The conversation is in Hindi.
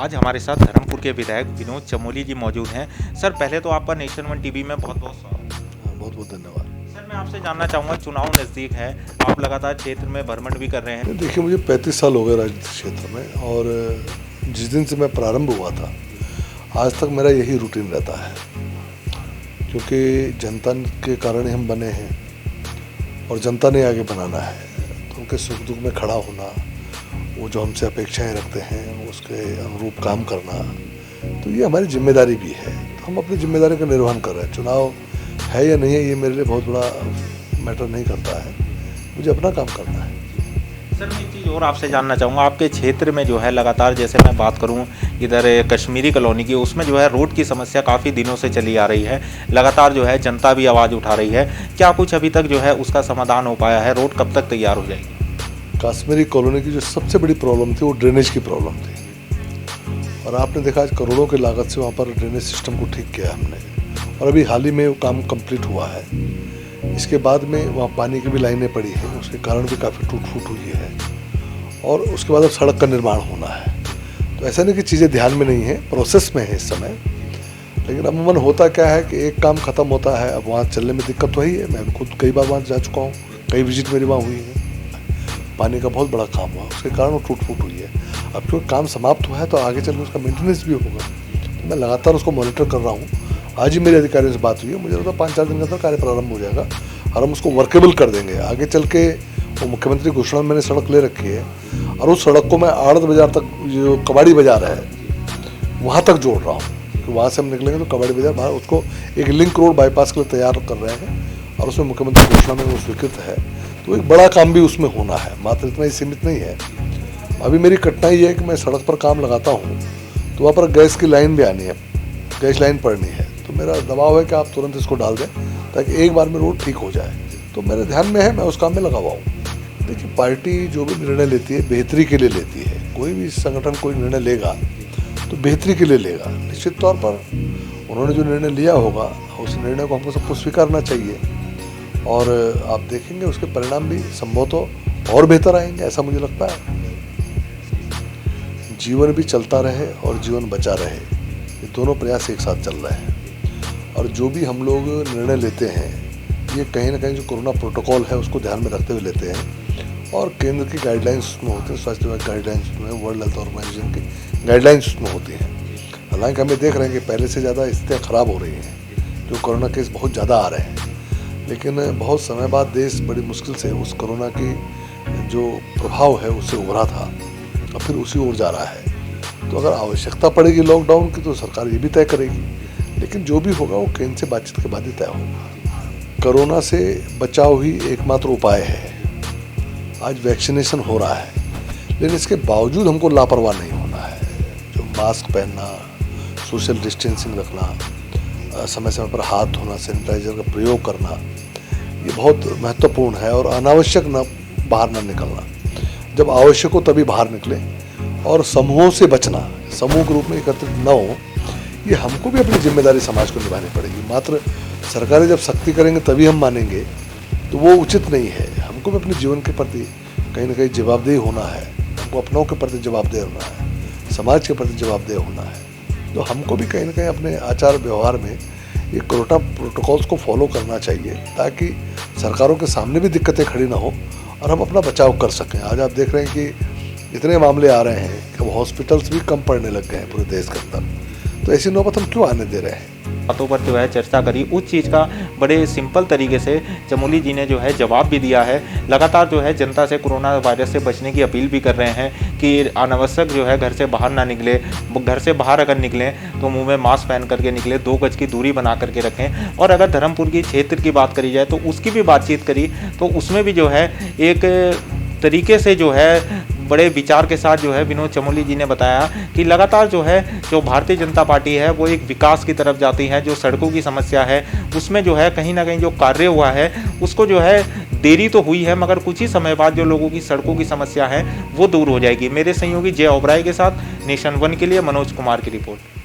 आज हमारे साथ धर्मपुर के विधायक विनोद चमोली जी मौजूद हैं। सर, पहले तो आपका नेशन वन टीवी में बहुत बहुत स्वागत है। बहुत बहुत धन्यवाद। सर, मैं आपसे जानना चाहूँगा, चुनाव नज़दीक है, आप लगातार क्षेत्र में भ्रमण भी कर रहे हैं। देखिए, मुझे 35 साल हो गए राजनीतिक क्षेत्र में, और जिस दिन से मैं प्रारंभ हुआ था आज तक मेरा यही रूटीन रहता है, क्योंकि जनता के कारण ही हम बने हैं और जनता ने आगे बनाना है। तो उनके सुख दुख में खड़ा होना, वो जो हमसे अपेक्षाएं रखते हैं उसके अनुरूप काम करना, तो ये हमारी जिम्मेदारी भी है। तो हम अपनी जिम्मेदारी का निर्वहन कर रहे हैं। चुनाव है या नहीं है, ये मेरे लिए बहुत बड़ा मैटर नहीं करता है, मुझे अपना काम करना है। सर, मैं एक चीज़ और आपसे जानना चाहूँगा, आपके क्षेत्र में जो है लगातार, जैसे मैं बात करूँ इधर कश्मीरी कॉलोनी की, उसमें जो है रोड की समस्या काफ़ी दिनों से चली आ रही है। लगातार जो है जनता भी आवाज़ उठा रही है। क्या कुछ अभी तक जो है उसका समाधान हो पाया है? रोड कब तक तैयार हो जाएगी? कश्मीरी कॉलोनी की जो सबसे बड़ी प्रॉब्लम थी वो ड्रेनेज की प्रॉब्लम थी, और आपने देखा आज करोड़ों की लागत से वहाँ पर ड्रेनेज सिस्टम को ठीक किया हमने, और अभी हाल ही में वो काम कंप्लीट हुआ है। इसके बाद में वहाँ पानी की भी लाइनें पड़ी हैं, उसके कारण भी काफ़ी टूट फूट हुई है, और उसके बाद अब सड़क का निर्माण होना है। तो ऐसा नहीं कि चीज़ें ध्यान में नहीं है, प्रोसेस में है इस समय। लेकिन अमूमन होता क्या है कि एक काम ख़त्म होता है, अब वहाँ चलने में दिक्कत वही है। मैं खुद कई बार वहाँ जा चुका हूँ, कई विजिट मेरी वहाँ हुई है। पानी का बहुत बड़ा काम हुआ, उसके कारण वो टूट फूट हुई है। अब क्योंकि काम समाप्त हुआ है तो आगे चल के उसका मेंटेनेंस भी होगा, तो मैं लगातार उसको मॉनिटर कर रहा हूँ। आज ही मेरे अधिकारियों से बात हुई है, मुझे लगता है 5-4 दिन के अंदर कार्य प्रारंभ हो जाएगा और हम उसको वर्केबल कर देंगे। आगे चल के वो मुख्यमंत्री घोषणा में मैंने सड़क ले रखी है, और उस सड़क को मैं आड़त बाजार तक, जो कबाड़ी बाजार है वहाँ तक जोड़ रहा हूँ, कि वहाँ से हम निकलेंगे तो कबाड़ी बाजार बाहर, उसको एक लिंक रोड बाईपास के लिए तैयार कर रहे हैं, और उसमें मुख्यमंत्री घोषणा में वो स्वीकृत है। तो एक बड़ा काम भी उसमें होना है, मात्र इतना ही सीमित नहीं है। अभी मेरी कठिनाई ये है कि मैं सड़क पर काम लगाता हूँ तो वहाँ पर गैस की लाइन भी आनी है, गैस लाइन पड़नी है, तो मेरा दबाव है कि आप तुरंत इसको डाल दें ताकि एक बार में रोड ठीक हो जाए। तो मेरे ध्यान में है, मैं उस काम में लगा हुआ हूँ। देखिए, पार्टी जो भी निर्णय लेती है बेहतरी के लिए लेती है। कोई भी संगठन कोई निर्णय लेगा तो बेहतरी के लिए लेगा। निश्चित तौर पर उन्होंने जो निर्णय लिया होगा उस निर्णय को हमको सबको स्वीकारना चाहिए, और आप देखेंगे उसके परिणाम भी संभवतः और बेहतर आएंगे, ऐसा मुझे लगता है। जीवन भी चलता रहे और जीवन बचा रहे, ये दोनों प्रयास एक साथ चल रहे हैं। और जो भी हम लोग निर्णय लेते हैं ये कहीं ना कहीं जो कोरोना प्रोटोकॉल है उसको ध्यान में रखते हुए लेते हैं, और केंद्र की गाइडलाइंस में होती हैं, स्वास्थ्य विभाग गाइडलाइंस में, वर्ल्ड हेल्थ ऑर्गेनाइजेशन की गाइडलाइंस में होती हैं। हालांकि हमें देख रहे हैं कि पहले से ज़्यादा स्थितियाँ खराब हो रही हैं, जो कोरोना केस बहुत ज़्यादा आ रहे हैं, लेकिन बहुत समय बाद देश बड़ी मुश्किल से उस कोरोना की जो प्रभाव है उससे उभरा था, और फिर उसी ओर जा रहा है। तो अगर आवश्यकता पड़ेगी लॉकडाउन की तो सरकार ये भी तय करेगी, लेकिन जो भी होगा वो केंद्र से बातचीत के बाद ही तय होगा। कोरोना से बचाव ही एकमात्र उपाय है। आज वैक्सीनेशन हो रहा है, लेकिन इसके बावजूद हमको लापरवाह नहीं होना है। जो मास्क पहनना, सोशल डिस्टेंसिंग रखना, समय समय पर हाथ धोना, सैनिटाइजर का प्रयोग करना, ये बहुत महत्वपूर्ण है। और अनावश्यक बाहर ना निकलना, जब आवश्यक हो तभी बाहर निकलें, और समूहों से बचना, समूह के रूप में एकत्रित न हो, ये हमको भी अपनी जिम्मेदारी समाज को निभानी पड़ेगी। मात्र सरकारें जब सख्ती करेंगे तभी हम मानेंगे, तो वो उचित नहीं है। हमको भी अपने जीवन के प्रति कहीं ना कहीं जवाबदेह होना है, हमको अपनों के प्रति जवाबदेह होना है, समाज के प्रति जवाबदेह होना है। तो हमको भी कहीं ना कहीं अपने आचार व्यवहार में ये कोरोना प्रोटोकॉल्स को फॉलो करना चाहिए, ताकि सरकारों के सामने भी दिक्कतें खड़ी ना हो और हम अपना बचाव कर सकें। आज आप देख रहे हैं कि इतने मामले आ रहे हैं कि अब हॉस्पिटल्स भी कम पड़ने लग गए हैं पूरे देश के अंदर। तो ऐसी नौबत हम क्यों आने दे रहे हैं? बातों पर जो है चर्चा करी, उस चीज़ का बड़े सिंपल तरीके से चमोली जी ने जो है जवाब भी दिया है। लगातार जो है जनता से कोरोना वायरस से बचने की अपील भी कर रहे हैं कि अनावश्यक जो है घर से बाहर ना निकले, घर से बाहर अगर निकलें तो मुंह में मास्क पहन करके निकले, 2 गज की दूरी बना करके रखें। और अगर धर्मपुर की क्षेत्र की बात करी जाए तो उसकी भी बातचीत करी, तो उसमें भी जो है एक तरीके से जो है बड़े विचार के साथ जो है विनोद चमोली जी ने बताया कि लगातार जो है जो भारतीय जनता पार्टी है वो एक विकास की तरफ जाती है। जो सड़कों की समस्या है उसमें जो है कहीं ना कहीं जो कार्य हुआ है उसको जो है देरी तो हुई है, मगर कुछ ही समय बाद जो लोगों की सड़कों की समस्या है वो दूर हो जाएगी। मेरे सहयोगी जय ओबराय के साथ नेशन वन के लिए मनोज कुमार की रिपोर्ट।